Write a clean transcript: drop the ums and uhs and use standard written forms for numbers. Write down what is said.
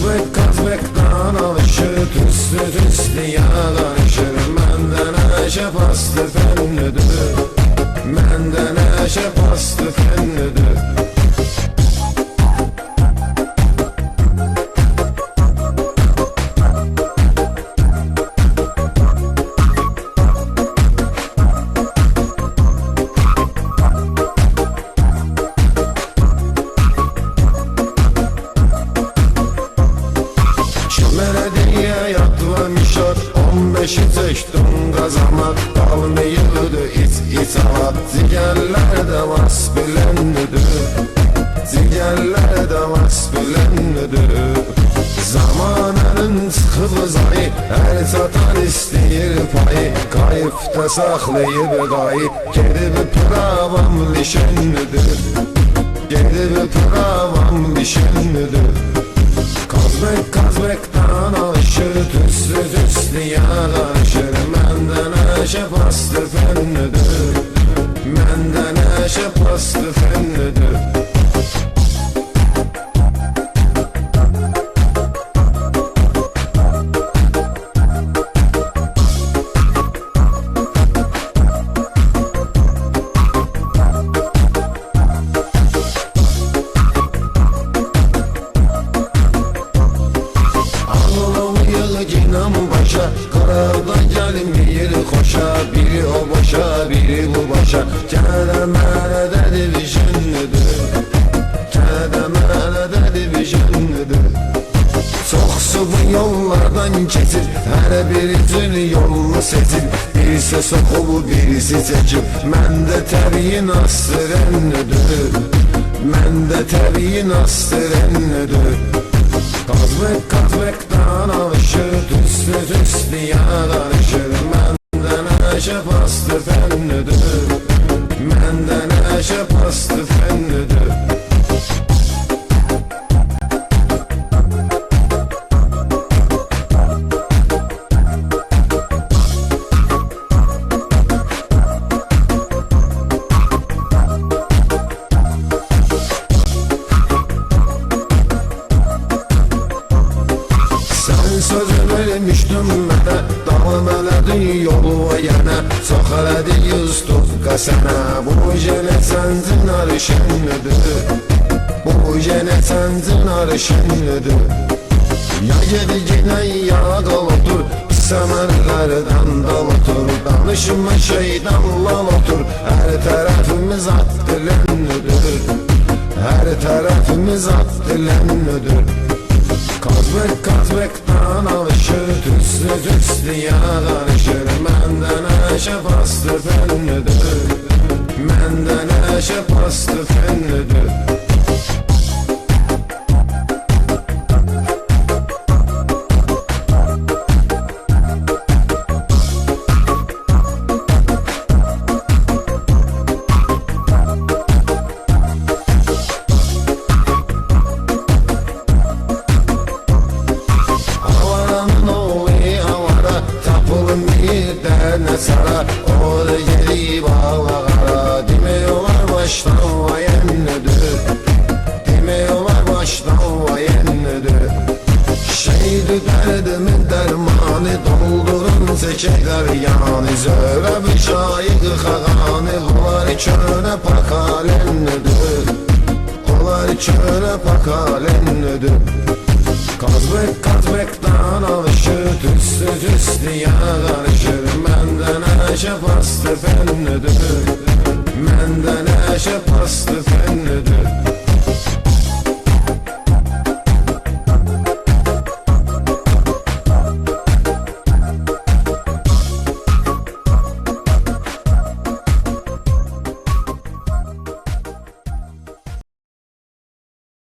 Kazbek'ten alışır, tüslü karışır. Menden eşe bastı fennidir, menden eşe bastı fennidir. Belediye yatlamışat 15'i çektim qazamat. Dalmayırdı itaat. Zigerlerde vas bilenlidir, zigerlerde vas bilenlidir. Zamanının sıxılı zayı, her satan isteyir payı. Kayıfda saxlayıb qayı, gedib pravam lişenlidir, gedib pravam lişenlidir. Kazbek'ten alışır, tüslü karışır. Menden eşe bastı fennidir, menden eşe bastı fennidir. Qarada gəlmir xoşa, biri o başa, biri bu başa. Gələ mənə də divişənlidir, gələ mənə də divişənlidir. Çoxsu bu yollardan keçir, hər biri üçün yolunu seçir. Birisi soxub, birisi çəkib, məndə təbiyin astırənlidir, məndə təbiyin astırənlidir. Kazbek'ten alışır, tüslü karışır. Menden eşe bastı fennidir, menden eşe bastı fennidir. Sözü vermişdim mənə, davam elədin yolu yenə. Çox elədi yüz tutqa sənə, bu yenə səncin arışınlıdır, bu yenə səncin arışınlıdır. Ya gedi yenə ya qal otur, səmərlərdən dal otur. Danışma şeydən lal otur, hər tərəfimiz at dilənlidir, hər tərəfimiz at dilənlidir. Kazbek'ten alışır, tüslü karışır. Menden eşe bastı fennidir, menden eşe bastı fennidir. Sara o da gelip ağlara, demiyorlar baştan vayenlidir, demiyorlar baştan vayenlidir. Şeydi derdimin dermanı, doldurun çekekler yani. Zöre bir şayık xağanı, onlar köne pakalenlidir, onlar köne pakalenlidir. Kazbek'ten alışır, tüslü karışır. Menden eşe bastı fennidir, menden eşe bastı fennidir.